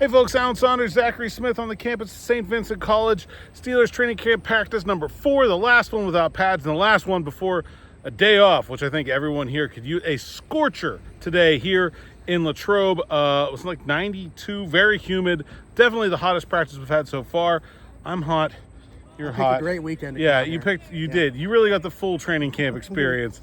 Hey folks, Alan Saunders, Zachary Smith on the campus of St. Vincent College. Steelers training camp practice number 4, the last one without pads, and the last one before a day off, which I think everyone here could use. A scorcher today here in Latrobe. It was like 92, very humid. Definitely the hottest practice we've had so far. I'm hot. You're hot. A great weekend. Yeah, you did. You really got the full training camp experience.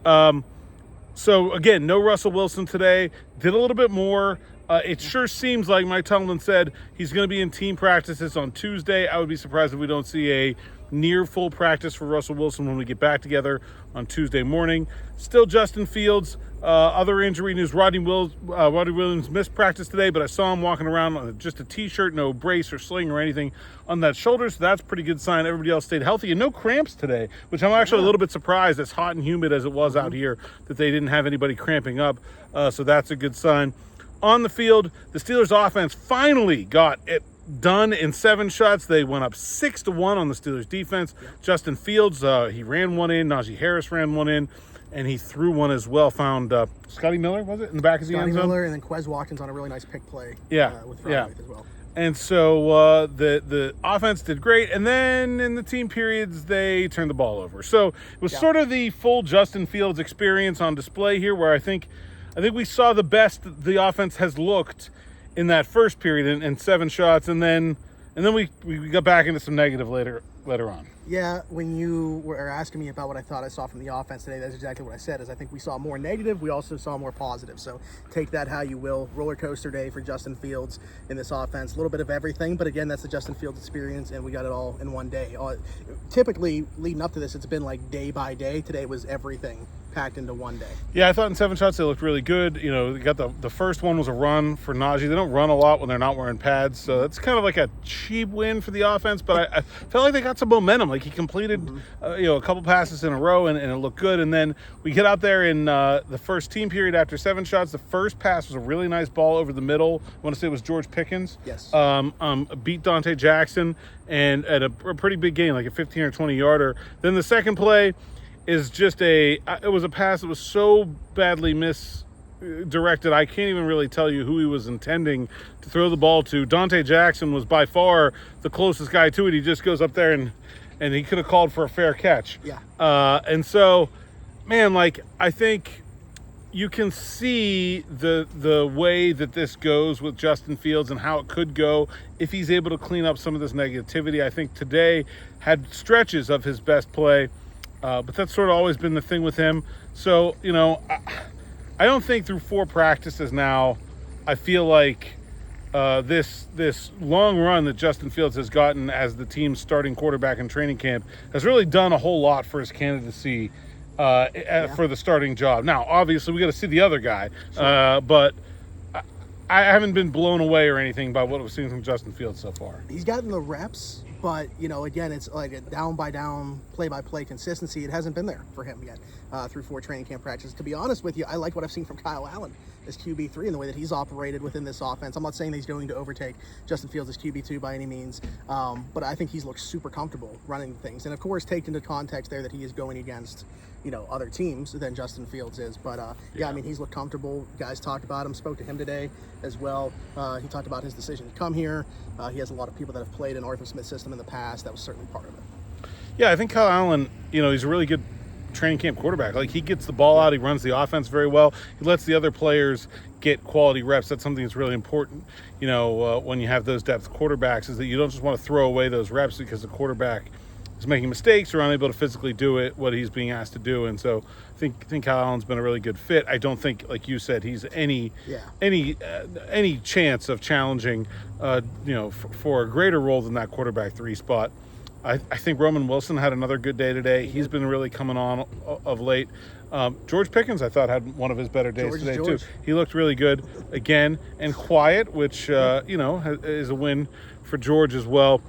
So again, no Russell Wilson today. Did a little bit more. It sure seems like Mike Tomlin said he's going to be in team practices on Tuesday. I would be surprised if we don't see a near full practice for Russell Wilson when we get back together on Tuesday morning. Still Justin Fields. Other injury news, Rodney Williams missed practice today, but I saw him walking around on just a T-shirt, no brace or sling or anything on that shoulder, so that's a pretty good sign. Everybody else stayed healthy and no cramps today, which I'm actually a little bit surprised, as hot and humid as it was out here, that they didn't have anybody cramping up, so that's a good sign. On the field, the Steelers offense finally got it done in 7 shots. They went up 6-1 on the Steelers defense. Justin Fields, he ran one in. Najee Harris ran one in, and he threw one as well. Found Scotty Miller, was it, in the back of the end zone? Scotty Miller, and then Quez Watkins on a really nice pick play. With as well. And so the offense did great, and then in the team periods, they turned the ball over. So it was sort of the full Justin Fields experience on display here, where I think we saw the best the offense has looked in that first period in 7 shots, and then we got back into some negative later on. Yeah, when you were asking me about what I thought I saw from the offense today, that's exactly what I said. Is I think we saw more negative. We also saw more positive. So take that how you will. Roller coaster day for Justin Fields in this offense. A little bit of everything, but again, that's the Justin Fields experience, and we got it all in one day. Typically, leading up to this, it's been like day by day. Today was everything packed into one day. Yeah, I thought in 7 shots they looked really good. You know, they got the first one was a run for Najee. They don't run a lot when they're not wearing pads, so it's kind of like a cheap win for the offense, but I felt like they got some momentum. Like he completed a couple passes in a row, and it looked good. And then we get out there in the first team period after 7 shots. The first pass was a really nice ball over the middle. I want to say it was George Pickens. Yes. Beat Donte Jackson and at a pretty big gain, like a 15 or 20 yarder. Then the second play is just it was a pass that was so badly misdirected, I can't even really tell you who he was intending to throw the ball to. Donte Jackson was by far the closest guy to it. He just goes up there and he could have called for a fair catch. Yeah. And so, man, like, I think you can see the way that this goes with Justin Fields and how it could go if he's able to clean up some of this negativity. I think today had stretches of his best play. But that's sort of always been the thing with him. So, I don't think through 4 practices now, I feel like this long run that Justin Fields has gotten as the team's starting quarterback in training camp has really done a whole lot for his candidacy for the starting job. Now, obviously, we got to see the other guy, but I haven't been blown away or anything by what we've seen from Justin Fields so far. He's gotten the reps. But, again, it's like a down-by-down, play-by-play consistency. It hasn't been there for him yet through 4 training camp practices. To be honest with you, I like what I've seen from Kyle Allen as QB3 and the way that he's operated within this offense. I'm not saying that he's going to overtake Justin Fields as QB2 by any means, but I think he's looked super comfortable running things. And, of course, take into context there that he is going against, other teams than Justin Fields is. But, I mean, he's looked comfortable. Guys talked about him, spoke to him today as well. He talked about his decision to come here. He has a lot of people that have played in Arthur Smith's system in the past. That was certainly part of it. Yeah, I think Kyle Allen, he's a really good training camp quarterback. Like, he gets the ball out, he runs the offense very well. He lets the other players get quality reps. That's something that's really important, when you have those depth quarterbacks, is that you don't just want to throw away those reps because the quarterback is making mistakes or unable to physically do what he's being asked to do. And so I think Kyle Allen's been a really good fit. I don't think, like you said, he's any chance of challenging for a greater role than that quarterback 3 spot. I think Roman Wilson had another good day today. He's been really coming on of late. George Pickens, I thought, had one of his better days today too. He looked really good again and quiet, which is a win for George as well.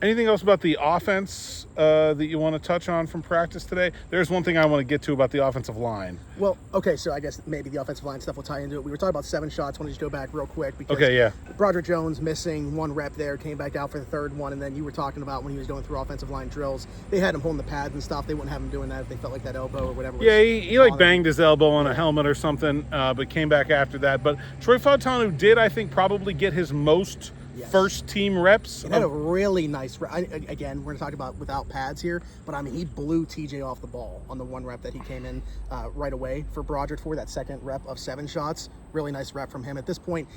Anything else about the offense that you want to touch on from practice today? There's one thing I want to get to about the offensive line. Well, okay, so I guess maybe the offensive line stuff will tie into it. We were talking about 7 shots. I want to just go back real quick because Broderick Jones missing 1 rep there, came back out for the 3rd one, and then you were talking about when he was going through offensive line drills, they had him holding the pads and stuff. They wouldn't have him doing that if they felt like that elbow or whatever. Yeah, he like banged his elbow on a helmet or something, but came back after that. But Troy Fautanu did, I think, probably get his most first team reps. It had a really nice again, we're going to talk about without pads here, but I mean, he blew TJ off the ball on the 1 rep that he came in right away for Broderick for that 2nd rep of 7 shots. Really nice rep from him. At this point,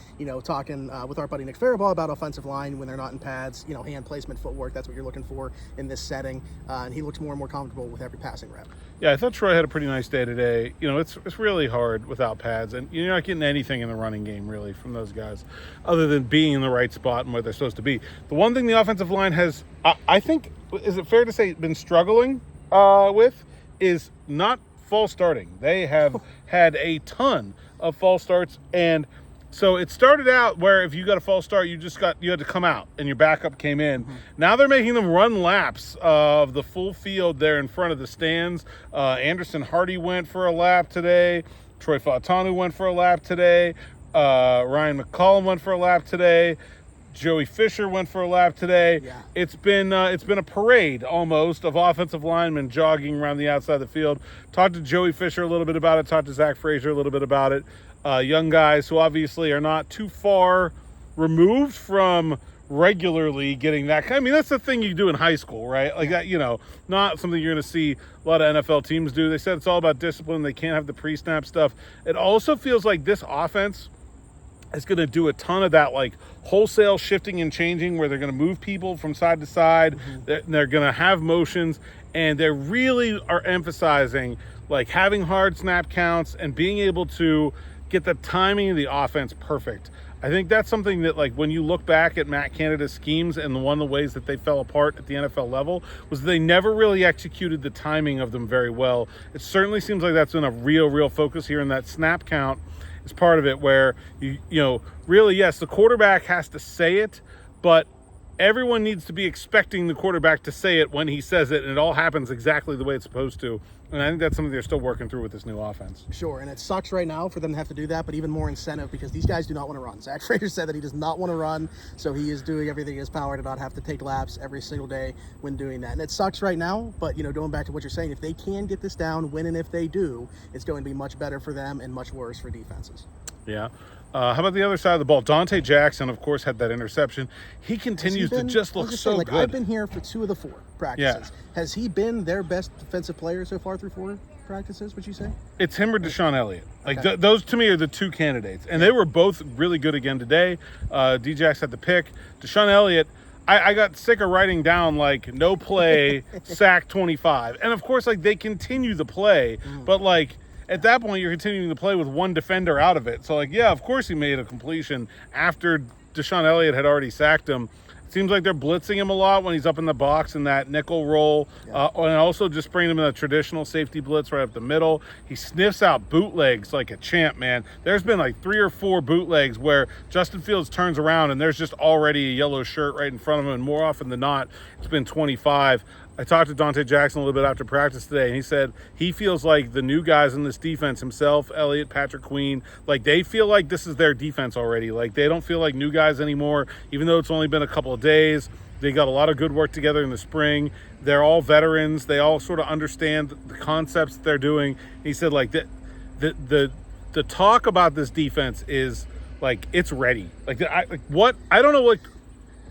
talking with our buddy Nick Faribault about offensive line when they're not in pads, hand placement, footwork, that's what you're looking for in this setting. And he looks more and more comfortable with every passing rep. Yeah, I thought Troy had a pretty nice day today. It's really hard without pads, and you're not getting anything in the running game really from those guys other than being in the right spot and where they're supposed to be. The one thing the offensive line has, I think, is it fair to say, been struggling with is not false starting. They have had a ton of false starts, and so it started out where if you got a false start, you had to come out and your backup came in. Mm-hmm. Now they're making them run laps of the full field there in front of the stands. Anderson Hardy went for a lap today. Troy Fautanu went for a lap today. Ryan McCollum went for a lap today. Joey Fisher went for a lap today. Yeah. It's been a parade almost of offensive linemen jogging around the outside of the field. Talked to Joey Fisher a little bit about it. Talked to Zach Frazier a little bit about it. Young guys who obviously are not too far removed from regularly getting that. I mean, that's the thing you do in high school, right? Like that, not something you're going to see a lot of NFL teams do. They said it's all about discipline. They can't have the pre-snap stuff. It also feels like this offense is going to do a ton of that, like wholesale shifting and changing where they're going to move people from side to side. Mm-hmm. They're going to have motions, and they really are emphasizing like having hard snap counts and being able to get the timing of the offense perfect. I think that's something that, like, when you look back at Matt Canada's schemes and one of the ways that they fell apart at the NFL level was they never really executed the timing of them very well. It certainly seems like that's been a real focus here, and that snap count is part of it where, really, yes, the quarterback has to say it, but everyone needs to be expecting the quarterback to say it when he says it, and it all happens exactly the way it's supposed to. And I think that's something they're still working through with this new offense. Sure, and it sucks right now for them to have to do that, but even more incentive because these guys do not want to run. Zach Frazier said that he does not want to run, so he is doing everything in his power to not have to take laps every single day when doing that. And it sucks right now, but, going back to what you're saying, if they can get this down, win, and if they do, it's going to be much better for them and much worse for defenses. Yeah. How about the other side of the ball? Donte Jackson, of course, had that interception. He continues to just look so good. I've been here for 2 of the 4 practices. Yeah. Has he been their best defensive player so far through 4 practices, would you say? It's him or Deshaun Elliott. Like, those to me are the 2 candidates. And they were both really good again today. D-Jax had the pick. Deshaun Elliott, I got sick of writing down, like, no play, sack 25. And, of course, like, they continue the play. But, like, at that point, you're continuing to play with 1 defender out of it. So, like, yeah, of course he made a completion after Deshaun Elliott had already sacked him. It seems like they're blitzing him a lot when he's up in the box in that nickel roll. Yeah. And also just bringing him in a traditional safety blitz right up the middle. He sniffs out bootlegs like a champ, man. There's been like 3 or 4 bootlegs where Justin Fields turns around and there's just already a yellow shirt right in front of him. And more often than not, it's been 25. I talked to Donte Jackson a little bit after practice today, and he said he feels like the new guys in this defense, himself, Elliott, Patrick Queen, like they feel like this is their defense already. Like they don't feel like new guys anymore, even though it's only been a couple of days. They got a lot of good work together in the spring. They're all veterans. They all sort of understand the concepts that they're doing. He said like the talk about this defense is like it's ready. I don't know what.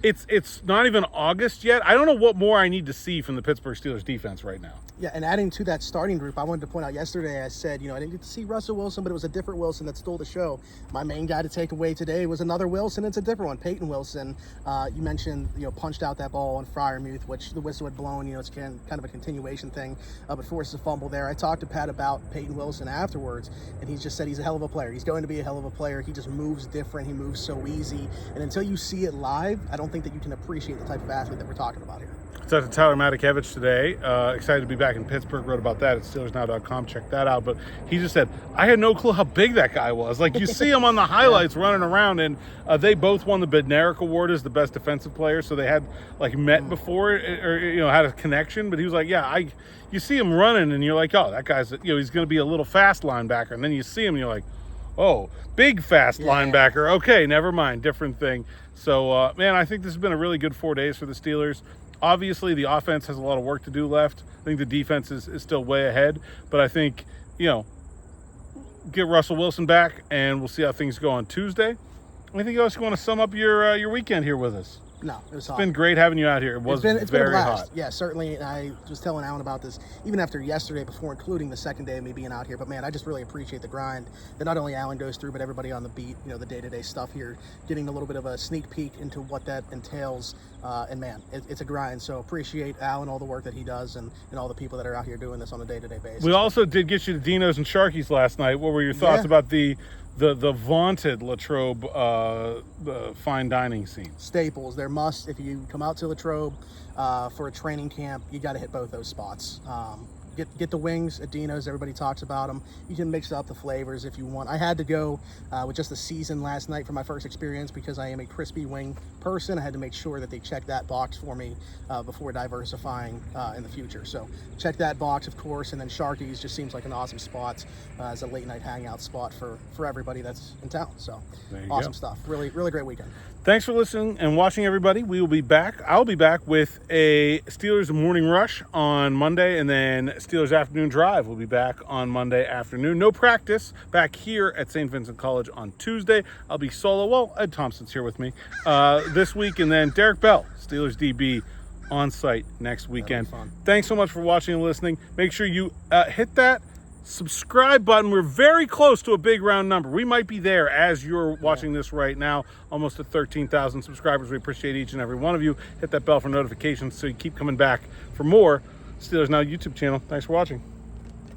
It's not even August yet. I don't know what more I need to see from the Pittsburgh Steelers defense right now. Yeah, and adding to that starting group, I wanted to point out yesterday, I said, I didn't get to see Russell Wilson, but it was a different Wilson that stole the show. My main guy to take away today was another Wilson. It's a different one, Peyton Wilson. You mentioned, punched out that ball on Freiermuth, which the whistle had blown. It's kind of a continuation thing, but forced a fumble there. I talked to Pat about Peyton Wilson afterwards, and he just said he's a hell of a player. He's going to be a hell of a player. He just moves different. He moves so easy. And until you see it live, I don't think that you can appreciate the type of athlete that we're talking about here. Talked to Tyler Matakevich today. Excited to be back back in Pittsburgh, wrote about that at SteelersNow.com. Check that out. But he just said, I had no clue how big that guy was. Like, you see him on the highlights running around, and they both won the Bednarik Award as the best defensive player. So they had, like, met before or, you know, had a connection. But he was like, yeah, you see him running, and you're like, oh, that guy's, you know, he's going to be a little fast linebacker. And then you see him, and you're like, oh, big fast linebacker. Okay, never mind, different thing. So, man, I think this has been a really good 4 days for the Steelers. Obviously, the offense has a lot of work to do left. I think the defense is still way ahead. But I think, you know, get Russell Wilson back, and we'll see how things go on Tuesday. Anything else you want to sum up your weekend here with us? No, it was hot. It's been great having you out here. It's been a very blast. hot. Yeah, certainly. I was telling Alan about this even after yesterday, before including the second day of me being out here. But man, I just really appreciate the grind that not only Alan goes through, but everybody on the beat. You know, the day-to-day stuff here, getting a little bit of a sneak peek into what that entails. And man, it's a grind. So appreciate Alan, all the work that he does, and all the people that are out here doing this on a day-to-day basis. We also did get you to Dino's and Sharky's last night. What were your thoughts about the vaunted Latrobe the fine dining scene? Staples. They're must. If you come out to Latrobe for a training camp, you got to hit both those spots. Get the wings at Dino's. Everybody talks about them. You can mix up the flavors if you want. I had to go with just the season last night for my first experience because I am a crispy wing person. I had to make sure that they checked that box for me before diversifying in the future. So check that box, of course, and then Sharky's just seems like an awesome spot as a late night hangout spot for everybody that's in town. So awesome stuff. Really, really great weekend. Thanks for listening and watching, everybody. We will be back. I'll be back with a Steelers morning rush on Monday, and then Steelers afternoon drive. We'll be back on Monday afternoon. No practice back here at St. Vincent College on Tuesday. I'll be solo. Well, Ed Thompson's here with me this week, and then Derek Bell, Steelers DB, on site next weekend. Thanks so much for watching and listening. Make sure you hit that subscribe button. We're very close to a big round number. We might be there as you're watching this right now, almost at 13,000 subscribers. We appreciate each and every one of you. Hit that bell for notifications so you keep coming back for more Steelers Now YouTube channel. Thanks for watching.